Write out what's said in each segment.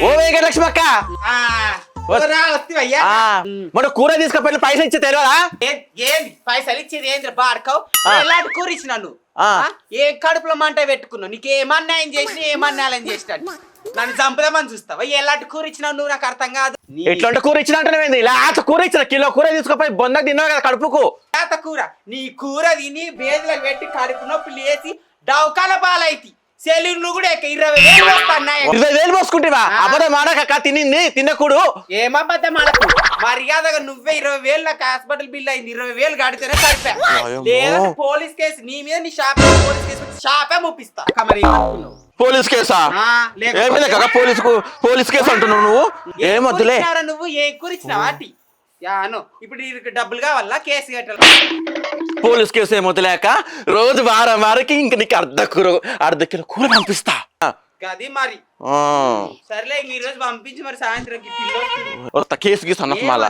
ఓ వెంకటలక్ష్మి అక్క మన కూర తీసుకపోయిన పైసలు ఇచ్చే తెలియదా? ఏంది పైసలు ఇచ్చేది ఏంద్ర బాడకవు ఎలాంటి కూర ఇచ్చినాను ఏ కడుపులో మంట పెట్టుకున్నావు నీకు ఏమన్నాయం చేసిన ఏమన్నాయం చేసినాను నన్ను చంపుదామని చూస్తావా ఎలాంటి కూర ఇచ్చినావు నువ్వు నాకు అర్థం కాదు. ఎట్లాంటి కూర ఇచ్చినట్టు లేత కూర ఇచ్చిన కిలో కూర తీసుకుపోయి బొంద తిన్నావు కదా కడుపుకు. లేత కూర నీ కూర తిని బేదలకు పెట్టి కడుపు నొప్పి లేచి డౌకాల పాలైతి సెలూన్లు కూడా 20,000 వస్తున్నాయి. 20,000 పోసుకుంటేవా? అబద్ధం ఆడక తినింది తిన్నకూడు. ఏమబద్ధం ఆడకు మర్యాదగా నువ్వే 20,000 నాకు హాస్పిటల్ బిల్ అయింది 20,000 కడితేనే సరిపా. లేదా పోలీస్ కేసు నీ మీద నీ పోలీస్ కేసు షాపే ముప్పిస్తా. మరి పోలీస్ కేసా? పోలీస్ కేసు అంటున్నావు నువ్వు? ఏమొద్దులే నువ్వు ఏ కూరిచ్చినావా అట్టి యాను ఇప్పుడు నీకు డబ్బులు కావాలా కేసు కట్టాలి. పోలీస్ కేసు ఏమొద్దులేక రోజు వారం వారికి ఇంక నీకు అర్ధ కిలో కూర పంపిస్తా. అది మరి సర్లే ఈ రోజు పంపించి మరి సాయంత్రం కేసు గీసు అన్న మళ్ళా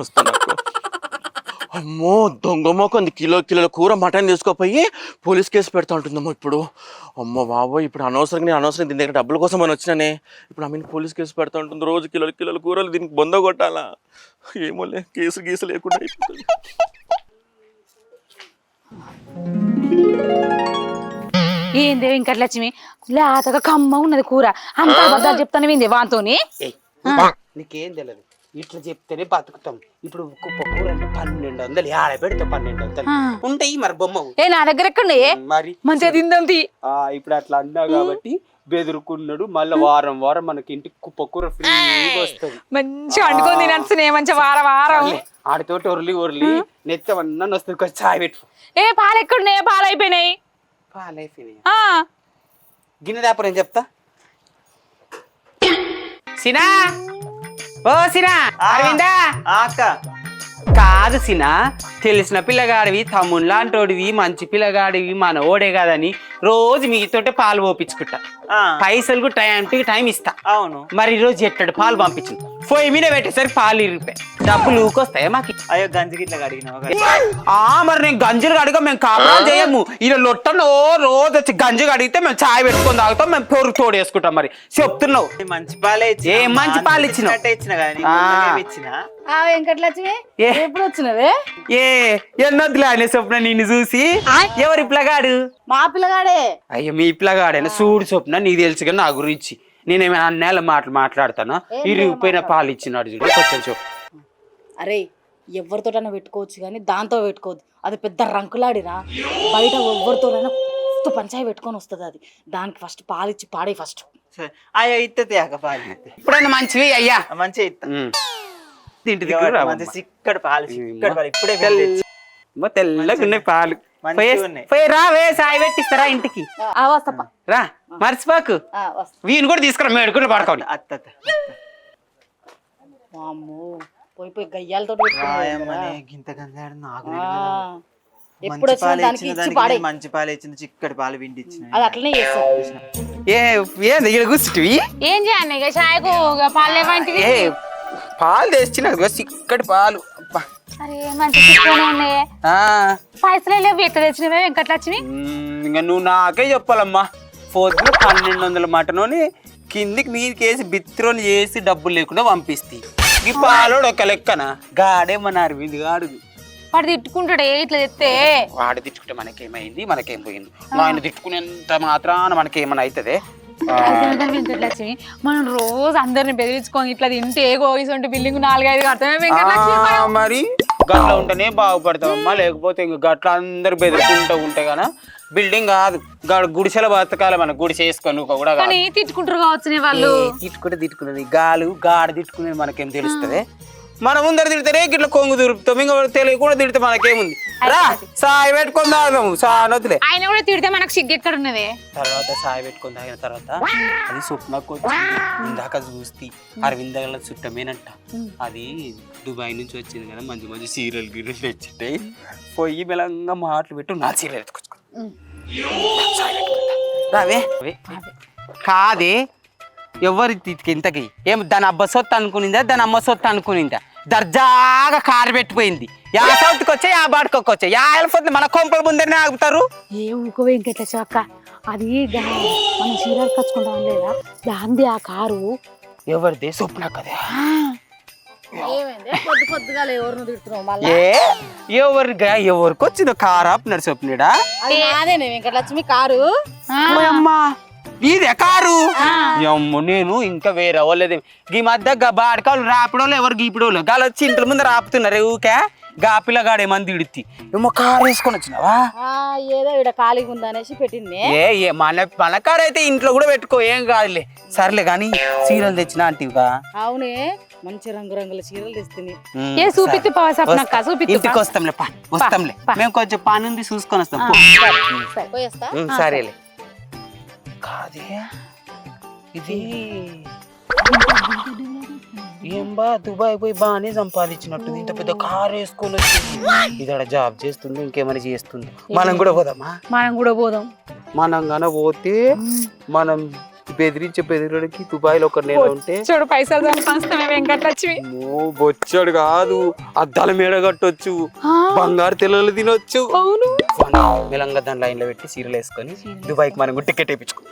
వస్తాను. అమ్మో దొంగ మోకంది కిలో కూర మటన్ తీసుకోపోయి పోలీస్ కేసు పెడతా ఉంటుందమ్మో ఇప్పుడు. అమ్మో బాబోయ్ ఇప్పుడు అనవసరంగా దీని దగ్గర డబ్బుల కోసం అని వచ్చినానే. ఇప్పుడు ఆమె పోలీస్ కేసు పెడతా ఉంటుంది. రోజు కిలో కూరలు దీనికి బొంద కొట్టాలా ఏమోలే కేసు గీసు లేకుండా అయిపోతుంది. ఏంది వెంకటలక్ష్మి లేతగా కమ్మ ఉన్నది కూర అంత అబద్ధాలు చెప్తాను ఏంది వాంతోని? నీకేం తెలియదు ఇట్లా చెప్తేనే బతుకుతాం. ఇప్పుడు కుప్ప కూర అంటే 1200 ఆడ పెడితే 1200 ఉంటాయి మరి బొమ్మ నా దగ్గర ఎక్కడ మరి మంచిగా తింది. ఇప్పుడు అట్లా అన్నా కాబట్టి బెదురుకున్నాడు. మళ్ళీ వారం మనకి ఇంటికి కుప్ప కూర ఫ్రీగా వస్తుంది. మంచిగా వండుకొని తినచ్చునే మంచిగా వారం ఆడితోటి ఒర్లి నెత్తవన్నీ వస్తుంది. కొంచెం చాయ్ పెట్టు. పాలు ఎక్కడున్నాయి? పాలు అయిపోయినాయి. గిన్నె దాపరం చెప్తా. సినా ఓ సినా అరవిందా కాదు సినా తెలిసిన పిల్లగాడివి తమ్ముడు లాంటోడివి మంచి పిల్లగాడివి మన ఓడే కాదని రోజు మీతోటే పాలు పోపించుకుంటా. పైసలు కూడా టైం ఇస్తా. అవును మరి ఈ రోజు ఎట్టడు పాలు పంపించింది పొయ్యి మీద పెట్టేసరికి పాలు ఇరిగిపోయి డబ్బులు ఊకొస్తాయా మాకు? అయ్యో గంజి గిట్ల అడిగినావు మరి నేను గంజులు కడిగా మేము కాపురాలు చేయము. ఇలా లొట్టలో రోజు వచ్చి గంజు కడిగితే మేము చాయ్ పెట్టుకొని తాగుతాం. మేము పొరు తోడేసుకుంటాం. మరి చెప్తున్నావు మంచి పాలే ఏ మంచి పాలు ఇచ్చిన వెంకటలక్ష్మి ఎప్పుడు వచ్చినవే? ఎన్నొద్దులే అనే స్వప్న నిన్ను చూసి. ఎవరి పిల్లగాడు? మా పిల్లగాడే. అయ్యో మీ పిల్లగాడేనా? చూడు స్వప్న నీకు తెలుసు కానీ నా గురించి నేనేమైనా అన్నేళ్ళ మాట్లాడతానా? ఇరిగిపోయిన పాలు ఇచ్చినాడు చూడు కొంచెం చెప్పు. అరే ఎవరితోటైనా పెట్టుకోవచ్చు కానీ దాంతో పెట్టుకోవద్దు. అది పెద్ద రంకులాడిరా. బయట ఎవరితోనైనా పంచాయి పెట్టుకొని వస్తుంది. అది దానికి ఫస్ట్ పాలు ఇచ్చి పాడే ఫస్ట్. అయ్యో ఇత్తది పాలు ఇప్పుడైనా మంచివి అయ్యా మంచిగా ఇస్తా. చిక్కటి పాలు ఇప్పుడే తెల్లగా ఉన్నాయి పాలు. రావే సాయి పెట్టిస్తారా ఇంటికి? రా మర్చిపోకు. వీని కూడా తీసుకురా మేడుకుని పడుకోండి. పోయి పోయి గయ్యాలతో మంచి పాలు ఇచ్చింది చిక్కటి పాలు పిండి ఇచ్చిన అది అట్లనే కూర్చుంటివి. ఏం చేయాలి చాయకు పాలు పాలు తెచ్చిన చిక్కటి పాలు. అరే మంచి చిక్కనే ఉన్నాయే. పైసలే లేవు. ఎక్కడ తెచ్చినవే వెంకటలక్ష్మి? ఇంకా నువ్వు నాకే చెప్పాలమ్మా. పొద్దున 1200 మటనోని కిందికి మీదకేసి బిత్తిరోలు చేసి డబ్బులు లేకుండా పంపిస్తాయి. ఈ పాలోడు ఒక లెక్కన గాడేమన్నా అరవింది గాడు వాడు తిట్టుకుంటాడే ఇట్లా చెప్తే. వాడు తిట్టుకుంటే మనకేమైంది? మనకేం పోయింది? ఆయన తిట్టుకునేంత మాత్రాన మనకేమన్నా అవుతుంది? వెంకటలక్ష్మి మనం రోజు అందరిని బెదిరించుకొని ఇట్లా తింటే ఇటువంటి బిల్డింగ్ 4-5 కడతామే వెంకటలక్ష్మి. మరి గట్ల ఉంటేనే బాగుపడతామమ్మా. లేకపోతే ఇంక గట్ల అందరు బెదిరికుంటూ ఉంటే గానా బిల్డింగ్ కాదు గుడిసెల బతకాలి. మన గుడిసె వేసుకొని కూడా తిట్టుకుంటారు కావచ్చు వాళ్ళు. తిట్టుకునేది గాడు తిట్టుకునేది మనకేం తెలుస్తుంది? మన ముందర తిడితేనే గిట్ల కొంగు దొరుకుతాం. ఇంకా తెలియకుండా తిడితే మనకేముంది? రా సాయి పెట్టుకొని తాగుదాము. సానొద్దులే. ఆయన కూడా తిడితే మనకు సిగ్గు ఎక్కడ ఉన్నది? తర్వాత సాయి పెట్టుకొని తాగిన తర్వాత అది స్వప్నకు ఇందాక చూస్తే అరవిందగల చుట్టమేనంట. అది దుబాయ్ నుంచి వచ్చింది కదా. మంచి సీరియల్ గిరియల్ తెచ్చింటాయి. పొయ్యి బెలంగా మాటలు పెట్టు నా సీరియల్ ఎత్తుకొచ్చుకో. రావే కాదే ఎవరి ఇంతకి ఏం దాని అబ్బ సొత్తు అనుకునిందా దాని అమ్మ సొత్తు అనుకునిందా? దర్జాగా కారు పెట్టిపోయింది. యా సౌత్కి వచ్చా యా బాడుకోకి వచ్చా యా వెళ్ళిపోతుంది మన కొంపల ముందరనే ఆగుతారు. ఏ ఊకో వెంకట చక్క అది మనం చీరలు కచ్చుకుంటాం లేదా దాంది ఆ కారు. ఎవరిది? స్వప్న కదా. ఏమైంది పొద్దు పొద్దుగా ఎవరిని తిడుతున్నావు మళ్ళీ? ఎవరికి వచ్చిందో కారు ఆపినాడు స్వప్నుడా. అది నాదేనే వెంకటలక్ష్మి కారు. అమ్మా ఇదే కారు. అమ్మ నేను ఇంకా వేరే వాళ్ళది ఈ మధ్య బాడకాలు రాపిడోళ్ళు ఎవరు గీపిడోళ్ళు గాలు వచ్చి ఇంటి ముందు రాపుతున్నారు ఊకే. గా పిల్లగాడు ఏమంది ఇడితి ఏమో కారు వేసుకొని వచ్చినావా? ఏదో ఇక్కడ ఖాళీగా ఉందనేసి పెట్టింది. ఏ మన కారు అయితే ఇంట్లో కూడా పెట్టుకో ఏం కాదులే. సర్లే గాని చీరలు తెచ్చినా అంటివిగా. అవునే మంచి రంగురంగుల చీరలు తెస్తుంది. ఇంటికి వస్తాంలే వస్తాంలే మేము కొంచెం పని ఉంది చూసుకొని వస్తాం. పోయేస్తా. సరేలే. కాదే ఇది ఏం బా దుబాయ్ పోయి బాగానే సంపాదించినట్టు ఇంత పెద్ద కారు వేసుకొని వచ్చింది. ఇది జాబ్ చేస్తుంది ఇంకేమైనా చేస్తుంది. మనం కూడా పోదామా? మనం గాన పోతే మనం బెదిరించడానికి దుబాయ్ లో ఒక నెల ఉంటే చూడు పైసలు సంపాదిస్తామే వెంకటలక్ష్మి. బొచ్చాడు కాదు అద్దాల మేడ కట్టొచ్చు, బంగారు తెల్లలు తినొచ్చు. అవును మెలంగా దాని లైన్ లో పెట్టి సీరలు వేసుకొని దుబాయ్కి మనం టికెట్ వేయించుకో.